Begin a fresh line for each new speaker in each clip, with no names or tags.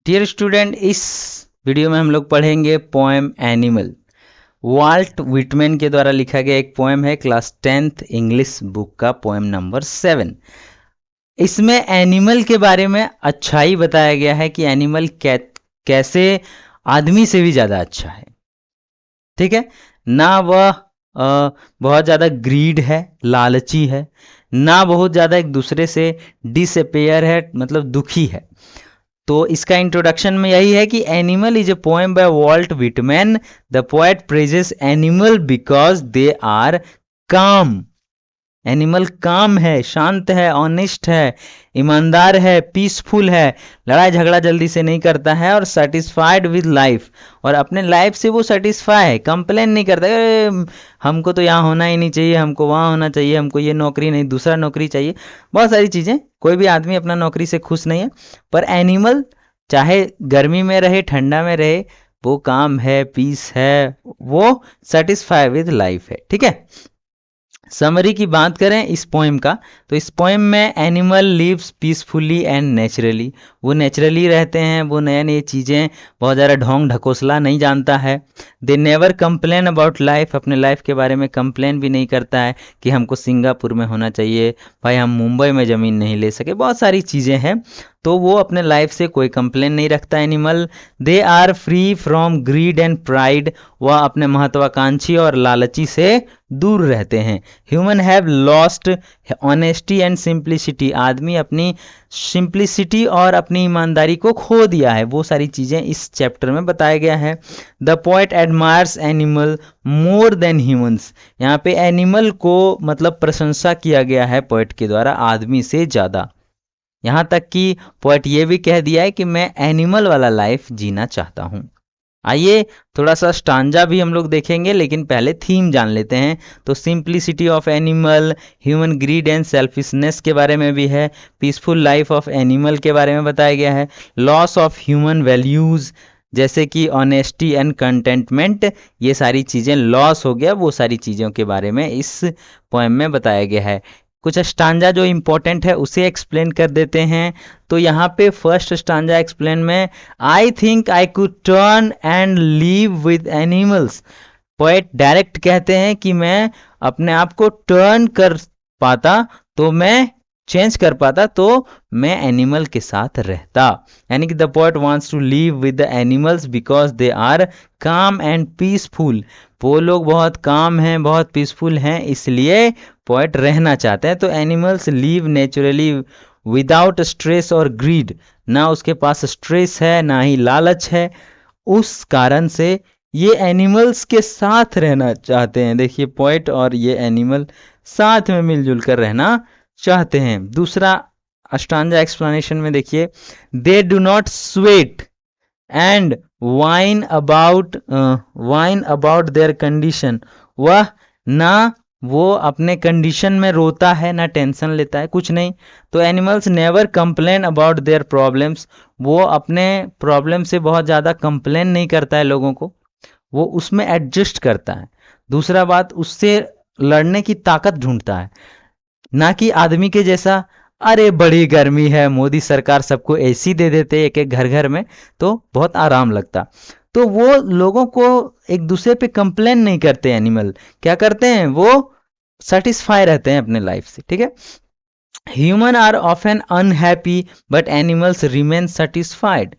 Dear student, इस video में हम लोग पढ़ेंगे पोएम एनिमल। वाल्ट विटमैन के द्वारा लिखा गया एक पोएम है, क्लास 10th इंग्लिश बुक का पोएम नंबर 7। इसमें एनिमल के बारे में अच्छाई बताया गया है कि एनिमल कैसे आदमी से भी ज़्यादा अच्छा है। ठीक है ना, वह बहुत ज़्यादा ग्रीड है, लालची है, ना बहुत ज़्यादा एक दूसरे से डिसअपेयर है, मतलब दुखी है। तो इसका इंट्रोडक्शन में यही है कि animal is a poem by Walt Whitman. The poet praises animal because they are calm. Animal calm है, शांत है, ऑनेस्ट है, ईमानदार है, पीसफुल है, लड़ाई झगड़ा जल्दी से नहीं करता है और सेटिस्फाइड विद लाइफ, और अपने लाइफ से वो सेटिस्फाई है, कंप्लेन नहीं करता हमको तो यहाँ होना ही नहीं चाहिए, हमको वहाँ होना चाहिए, हमको ये नौकरी नहीं दूसरा नौकरी चाहिए, बहुत सारी चीज़ें। कोई भी आदमी अपना नौकरी से खुश नहीं है, पर एनिमल चाहे गर्मी में रहे ठंडा में रहे, वो काम है, पीस है, वो सेटिस्फाई विद लाइफ है। ठीक है, समरी की बात करें इस पोएम का, तो इस पोएम में animal lives peacefully and naturally. वो नेचुरली रहते हैं, वो नए नए चीज़ें, बहुत ज़्यादा ढोंग ढकोसला नहीं जानता है। They never complain about life, अपने लाइफ के बारे में कंप्लेन भी नहीं करता है कि हमको सिंगापुर में होना चाहिए, भाई हम मुंबई में ज़मीन नहीं ले सके, बहुत सारी चीज़ें हैं। तो वो अपने लाइफ से कोई कंप्लेन नहीं रखता animal. They are free from greed and pride, वह अपने महत्वाकांक्षी और लालची से दूर रहते हैं। Human have lost honesty and simplicity, आदमी अपनी सिंप्लिसिटी और अपनी ईमानदारी को खो दिया है। वो सारी चीज़ें इस चैप्टर में बताया गया है। The poet admires animal more than humans, यहाँ पे एनिमल को मतलब प्रशंसा किया गया है पोएट के द्वारा आदमी से ज़्यादा। यहाँ तक कि पोएट ये भी कह दिया है कि मैं एनिमल वाला लाइफ जीना चाहता हूँ। आइए थोड़ा सा स्टांजा भी हम लोग देखेंगे, लेकिन पहले थीम जान लेते हैं। तो simplicity of animal, human grid and selfishness के बारे में भी है, पीसफुल लाइफ ऑफ एनिमल के बारे में बताया गया है, लॉस ऑफ ह्यूमन वैल्यूज़ जैसे कि ऑनेस्टी एंड कंटेंटमेंट, ये सारी चीज़ें लॉस हो गया, वो सारी चीज़ों के बारे में इस पोएम में बताया गया है। कुछ स्टांजा जो इम्पोर्टेंट है उसे एक्सप्लेन कर देते हैं। तो यहाँ पे फर्स्ट स्टांजा एक्सप्लेन में, I think I could turn and leave with animals. Poet direct कहते हैं कि मैं अपने आप को टर्न कर पाता, तो मैं चेंज कर पाता, तो मैं एनिमल के साथ रहता। यानी कि the poet wants to live with the animals because they are calm and peaceful. वो लोग बहुत काम हैं, बहुत पीसफुल हैं, इसलिए पोएट रहना चाहते हैं। तो animals leave naturally without stress और ग्रीड, ना उसके पास स्ट्रेस है ना ही लालच है, उस कारण से ये एनिमल्स के साथ रहना चाहते हैं। देखिए पोएट और ये एनिमल साथ में मिलजुल कर रहना चाहते हैं। दूसरा स्टांजा एक्सप्लेनेशन में देखिए, they do not sweat and wine about their condition, वह ना वो अपने कंडीशन में रोता है ना टेंशन लेता है, कुछ नहीं। तो animals never complain about their problems, वो अपने प्रॉब्लम से बहुत ज़्यादा कंप्लेन नहीं करता है लोगों को, वो उसमें एडजस्ट करता है। दूसरा बात, उससे लड़ने की ताकत ढूंढता है, ना कि आदमी के जैसा अरे बड़ी गर्मी है, मोदी सरकार सबको एसी दे देते एक एक घर घर में तो बहुत आराम लगता। तो वो लोगों को एक दूसरे पे कंप्लेन नहीं करते। एनिमल क्या करते हैं, वो सेटिस्फाई रहते हैं अपने लाइफ से। ठीक है, human are often unhappy but animals remain satisfied.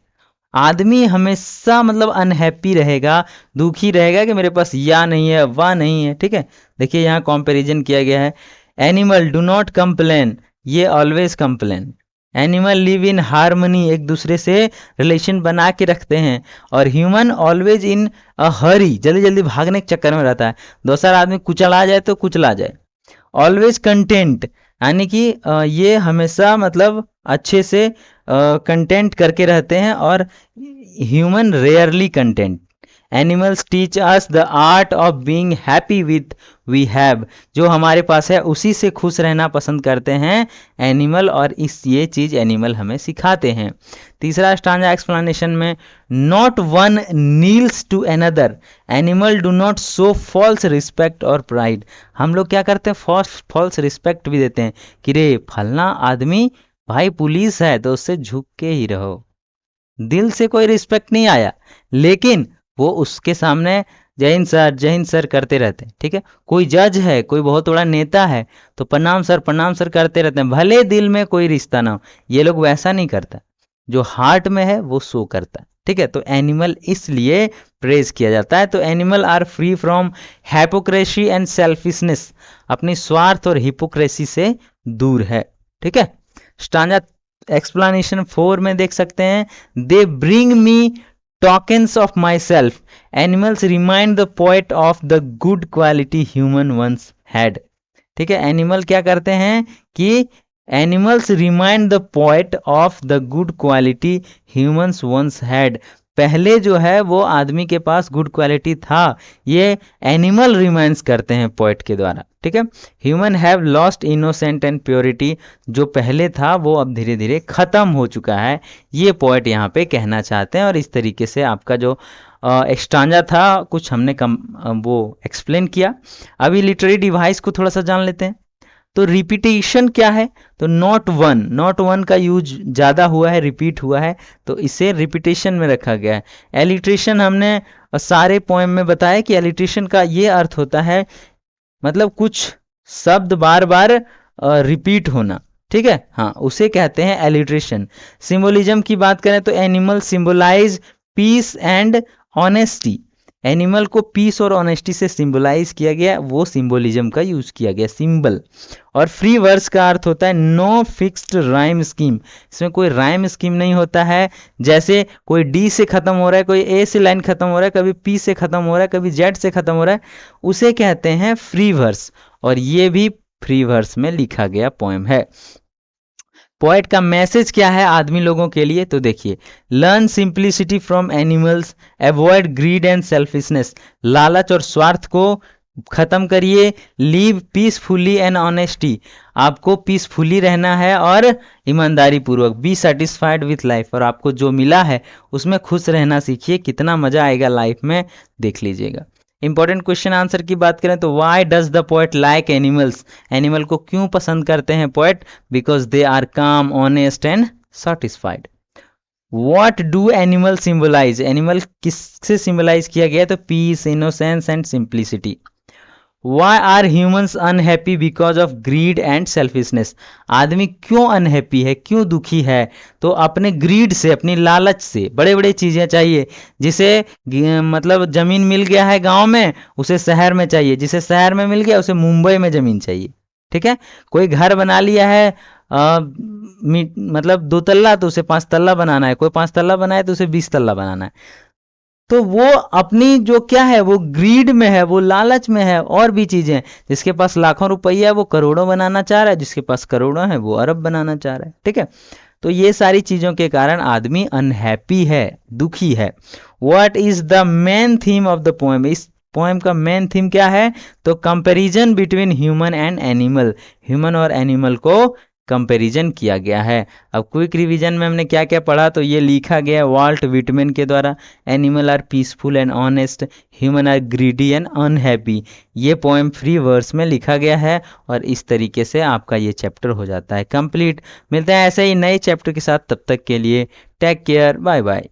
आदमी हमेशा मतलब अनहैप्पी रहेगा, दुखी रहेगा कि मेरे पास या नहीं है वह नहीं है। ठीक है, देखिए यहाँ कंपैरिजन किया गया है, एनिमल डू नॉट कंप्लेन, ये always complain. Animal live in harmony, एक दूसरे से रिलेशन बना के रखते हैं, और ह्यूमन ऑलवेज इन अ हरी, जल्दी जल्दी भागने के चक्कर में रहता है, दूसरा आदमी कुचला जाए तो कुचला जाए। ऑलवेज कंटेंट, यानी कि ये हमेशा मतलब अच्छे से कंटेंट करके रहते हैं, और human rarely content. Animals teach us the art of being happy with we have, जो हमारे पास है उसी से खुश रहना पसंद करते हैं एनिमल, और ये चीज़ एनिमल हमें सिखाते हैं। तीसरा स्टांजा एक्सप्लेनेशन में, not one kneels to another, animal do not show false respect और प्राइड। हम लोग क्या करते हैं, फॉल्स रिस्पेक्ट भी देते हैं कि रे फलना आदमी भाई पुलिस है तो उससे झुक के ही रहो, दिल से कोई रिस्पेक्ट नहीं आया, लेकिन वो उसके सामने जय हिंद सर करते रहते हैं। ठीक है, कोई जज है, कोई बहुत बड़ा नेता है तो प्रणाम सर करते रहते हैं, भले दिल में कोई रिश्ता ना हो। ये लोग वैसा नहीं करता, जो हार्ट में है वो शो करता है। ठीक है, तो एनिमल इसलिए प्रेज किया जाता है। तो animal are free from hypocrisy and selfishness, अपनी स्वार्थ और हिपोक्रेसी से दूर है। ठीक है, स्टांजा एक्सप्लेनेशन 4 में देख सकते हैं, they bring me tokens of myself, animals remind the poet of the good quality human once had। ठीक है, एनिमल क्या करते हैं कि animals remind the poet of the good quality humans once had, पहले जो है वो आदमी के पास गुड क्वालिटी था, ये एनिमल रिमाइंड्स करते हैं पोएट के द्वारा। ठीक है, human have lost innocent and purity, जो पहले था वो अब धीरे धीरे खत्म हो चुका है, ये पोएट यहाँ पे कहना चाहते हैं। और इस तरीके से आपका जो एक्सटांजा था कुछ हमने वो एक्सप्लेन किया। अभी लिटरेरी डिवाइस को थोड़ा सा जान लेते हैं। तो रिपीटेशन क्या है, तो नॉट वन का यूज ज्यादा हुआ है, रिपीट हुआ है, तो इसे रिपीटेशन में रखा गया है। एलिट्रेशन हमने सारे पोएम में बताया कि एलिट्रेशन का ये अर्थ होता है मतलब कुछ शब्द बार बार रिपीट होना। ठीक है, हाँ, उसे कहते हैं एलिट्रेशन। सिंबोलिज्म की बात करें तो animal symbolise peace and honesty, animal को पीस और ऑनेस्टी से सिंबलाइज किया गया, वो सिंबोलिज्म का यूज किया गया, सिंबल। और फ्री वर्स का अर्थ होता है नो फिक्स्ड राइम स्कीम, इसमें कोई राइम स्कीम नहीं होता है, जैसे कोई डी से खत्म हो रहा है, कोई ए से लाइन खत्म हो रहा है, कभी पी से खत्म हो रहा है, कभी जेड से खत्म हो रहा है, उसे कहते हैं फ्री वर्स। और ये भी फ्री वर्स में लिखा गया पोएम है। पोएट का मैसेज क्या है आदमी लोगों के लिए, तो देखिए, learn simplicity from animals, avoid grid and selfishness, लालच और स्वार्थ को खत्म करिए, लीव पीसफुली एंड ऑनेस्टी, आपको पीसफुली रहना है और ईमानदारी पूर्वक, बी सेटिस्फाइड विथ लाइफ, और आपको जो मिला है उसमें खुश रहना सीखिए, कितना मजा आएगा लाइफ में, देख लीजिएगा। इंपॉर्टेंट क्वेश्चन आंसर की बात करें तो why does the poet like animals, animal को क्यों पसंद करते हैं poet, because they are calm, honest and satisfied. What do animal symbolise, animal किससे सिंबलाइज किया गया, तो peace, innocence and simplicity. Why are humans unhappy because of greed and selfishness, आदमी क्यों अनहैप्पी है, क्यों दुखी है, तो अपने ग्रीड से, अपनी लालच से, बड़े बड़े चीजें चाहिए, जिसे मतलब जमीन मिल गया है गांव में उसे शहर में चाहिए, जिसे शहर में मिल गया उसे मुंबई में जमीन चाहिए। ठीक है, कोई घर बना लिया है मतलब 2 तल्ला, तो उसे 5 तल्ला बनाना है, कोई 5 तल्ला बनाए तो उसे 20 तल्ला बनाना है, तो वो अपनी जो क्या है वो ग्रीड में है, वो लालच में है। और भी चीजें, जिसके पास लाखों रुपया है वो करोड़ों बनाना चाह रहा है, जिसके पास करोड़ों है वो अरब बनाना चाह रहा है। ठीक है, तो ये सारी चीजों के कारण आदमी अनहैप्पी है, दुखी है। What is the main theme of the poem, इस पोएम का मेन थीम क्या है, तो comparison between human and animal, human और एनिमल को कंपैरिजन किया गया है। अब क्विक रिवीजन में हमने क्या क्या पढ़ा, तो ये लिखा गया वाल्ट विटमैन के द्वारा, animal are peaceful and honest, human are greedy and unhappy, ये पोएम फ्री वर्स में लिखा गया है। और इस तरीके से आपका ये चैप्टर हो जाता है कंप्लीट। मिलते हैं ऐसे ही नए चैप्टर के साथ, तब तक के लिए टेक केयर, बाय बाय।